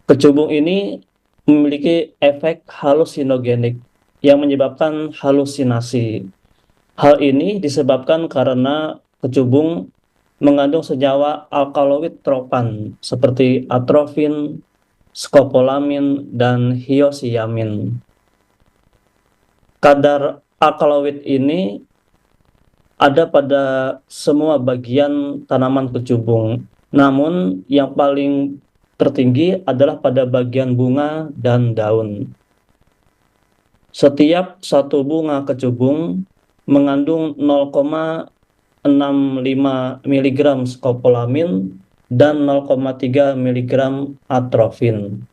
Kecubung ini memiliki efek halusinogenik yang menyebabkan halusinasi. Hal ini disebabkan karena kecubung mengandung senyawa alkaloid tropan seperti atrofin, skopolamin, dan hiosiamin. Kadar alkaloid ini ada pada semua bagian tanaman kecubung. Namun yang paling tertinggi adalah pada bagian bunga dan daun. Setiap satu bunga kecubung mengandung 0,65 mg skopolamin dan 0,3 mg atrofin.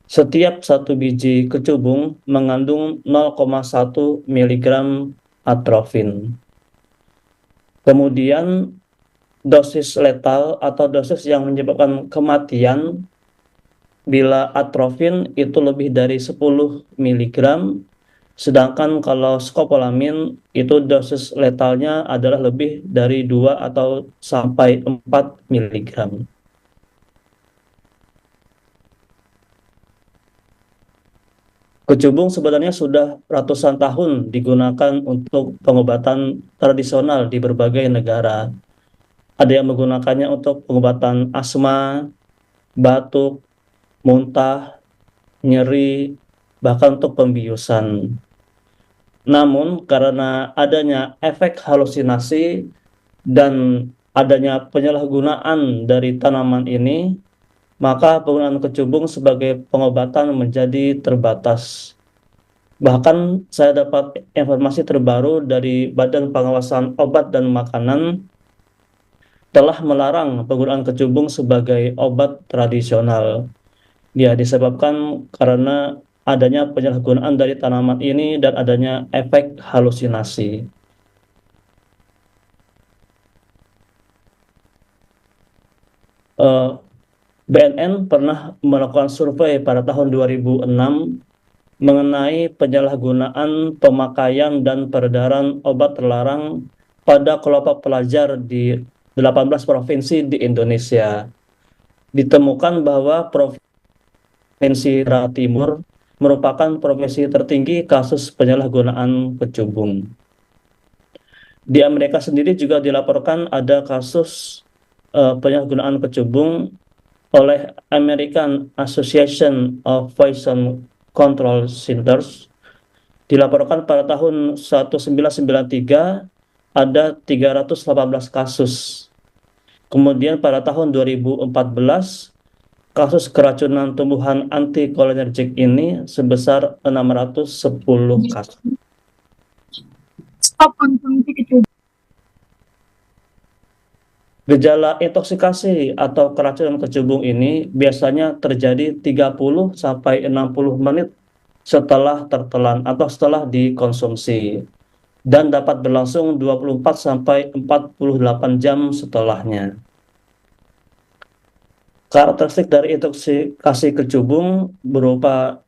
Setiap satu biji kecubung mengandung 0,1 mg atrofin. Kemudian dosis letal atau dosis yang menyebabkan kematian bila atrofin itu lebih dari 10 mg, sedangkan kalau skopolamin itu dosis letalnya adalah lebih dari 2 atau sampai 4 mg. Kecubung sebenarnya sudah ratusan tahun digunakan untuk pengobatan tradisional di berbagai negara. Ada yang menggunakannya untuk pengobatan asma, batuk, muntah, nyeri, bahkan untuk pembiusan. Namun, karena adanya efek halusinasi dan adanya penyalahgunaan dari tanaman ini, maka penggunaan kecubung sebagai pengobatan menjadi terbatas. Bahkan saya dapat informasi terbaru dari Badan Pengawasan Obat dan Makanan telah melarang penggunaan kecubung sebagai obat tradisional. Ya, disebabkan karena adanya penyalahgunaan dari tanaman ini dan adanya efek halusinasi. Eh, BNN pernah melakukan survei pada tahun 2006 mengenai penyalahgunaan pemakaian dan peredaran obat terlarang pada kelompok pelajar di 18 provinsi di Indonesia. Ditemukan bahwa Provinsi Jawa Timur merupakan provinsi tertinggi kasus penyalahgunaan kecubung. Di Amerika sendiri juga dilaporkan ada kasus penyalahgunaan kecubung oleh American Association of Poison Control Centers. Dilaporkan pada tahun 1993 ada 318 kasus. Kemudian pada tahun 2014 kasus keracunan tumbuhan antikolinergik ini sebesar 610 kasus. Stop konsumsi kecubung. Gejala intoksikasi atau keracunan kecubung ini biasanya terjadi 30 sampai 60 menit setelah tertelan atau setelah dikonsumsi dan dapat berlangsung 24 sampai 48 jam setelahnya. Karakteristik dari intoksikasi kecubung berupa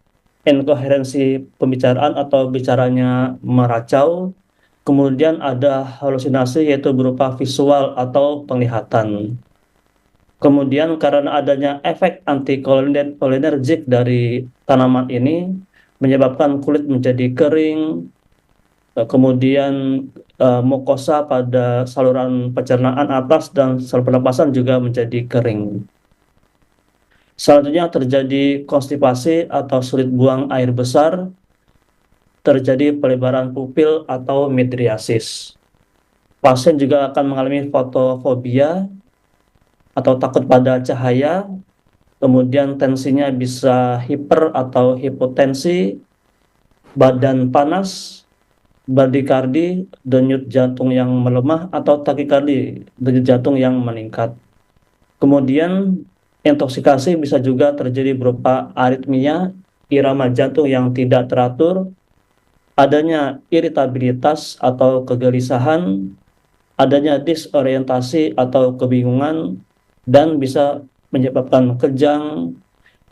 inkoherensi pembicaraan atau bicaranya meracau, kemudian ada halusinasi yaitu berupa visual atau penglihatan. Kemudian karena adanya efek antikolinergik dari tanaman ini menyebabkan kulit menjadi kering, kemudian mukosa pada saluran pencernaan atas dan saluran pernapasan juga menjadi kering. Selanjutnya terjadi konstipasi atau sulit buang air besar, terjadi pelebaran pupil atau midriasis. Pasien juga akan mengalami fotofobia atau takut pada cahaya, kemudian tensinya bisa hiper atau hipotensi, badan panas, bradikardi, denyut jantung yang melemah atau takikardi, denyut jantung yang meningkat. Kemudian intoksikasi bisa juga terjadi berupa aritmia, irama jantung yang tidak teratur, adanya iritabilitas atau kegelisahan, adanya disorientasi atau kebingungan, dan bisa menyebabkan kejang,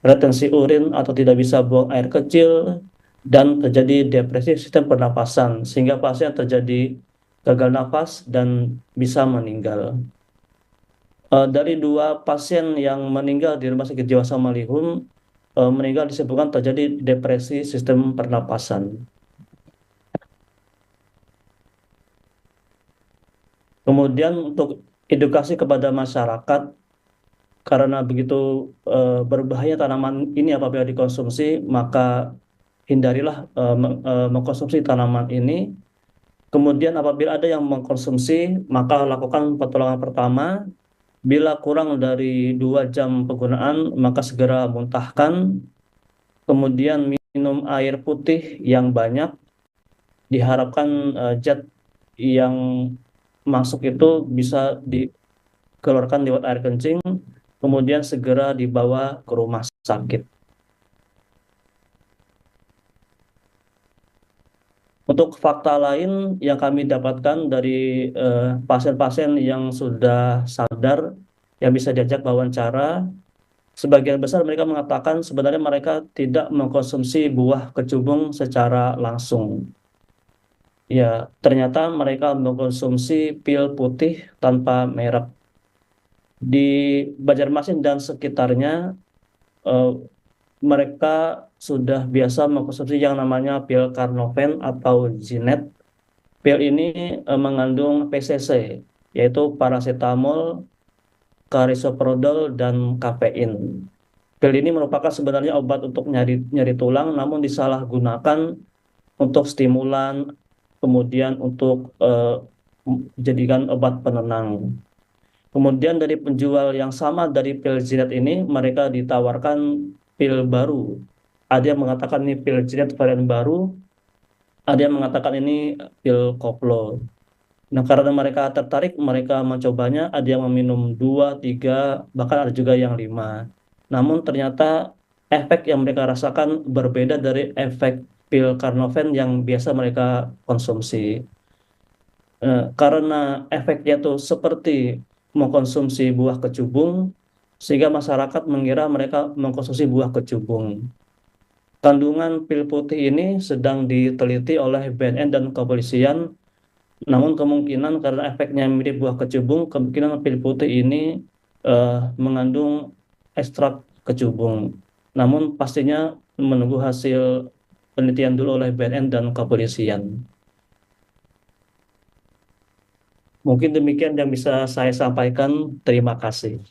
retensi urin atau tidak bisa buang air kecil, dan terjadi depresi sistem pernapasan, sehingga pasien terjadi gagal nafas dan bisa meninggal. Dari dua pasien yang meninggal di Rumah Sakit Jiwa Samalihun, meninggal disebabkan terjadi depresi sistem pernapasan. Kemudian untuk edukasi kepada masyarakat, karena begitu berbahaya tanaman ini apabila dikonsumsi, maka hindarilah mengkonsumsi tanaman ini. Kemudian apabila ada yang mengkonsumsi, maka lakukan pertolongan pertama. Bila kurang dari 2 jam penggunaan, maka segera muntahkan. Kemudian minum air putih yang banyak. Diharapkan zat yang masuk itu bisa dikeluarkan lewat air kencing, kemudian segera dibawa ke rumah sakit. Untuk fakta lain yang kami dapatkan dari pasien-pasien yang sudah sadar, yang bisa diajak wawancara, sebagian besar mereka mengatakan sebenarnya mereka tidak mengkonsumsi buah kecubung secara langsung. Ya, ternyata mereka mengkonsumsi pil putih tanpa merek. Di Banjarmasin dan sekitarnya, eh, mereka sudah biasa mengkonsumsi yang namanya pil Carnoven atau Zinet. Pil ini mengandung PCC, yaitu paracetamol, carisoprodol, dan kafein. Pil ini merupakan sebenarnya obat untuk nyeri nyeri tulang, namun disalahgunakan untuk stimulan, kemudian untuk jadikan obat penenang. Kemudian dari penjual yang sama dari pil Zinet ini, mereka ditawarkan pil baru. Ada yang mengatakan ini pil Zinet varian baru, ada yang mengatakan ini pil koplo. Nah, karena mereka tertarik, mereka mencobanya. Ada yang meminum 2, 3, bahkan ada juga yang 5. Namun ternyata efek yang mereka rasakan berbeda dari efek pil Carnoven yang biasa mereka konsumsi. Karena efeknya itu seperti mengkonsumsi buah kecubung, sehingga masyarakat mengira mereka mengkonsumsi buah kecubung. Kandungan pil putih ini sedang diteliti oleh BNN dan kepolisian, namun kemungkinan karena efeknya mirip buah kecubung, kemungkinan pil putih ini eh, mengandung ekstrak kecubung. Namun pastinya menunggu hasil penelitian dulu oleh BNN dan kepolisian. Mungkin demikian yang bisa saya sampaikan. Terima kasih.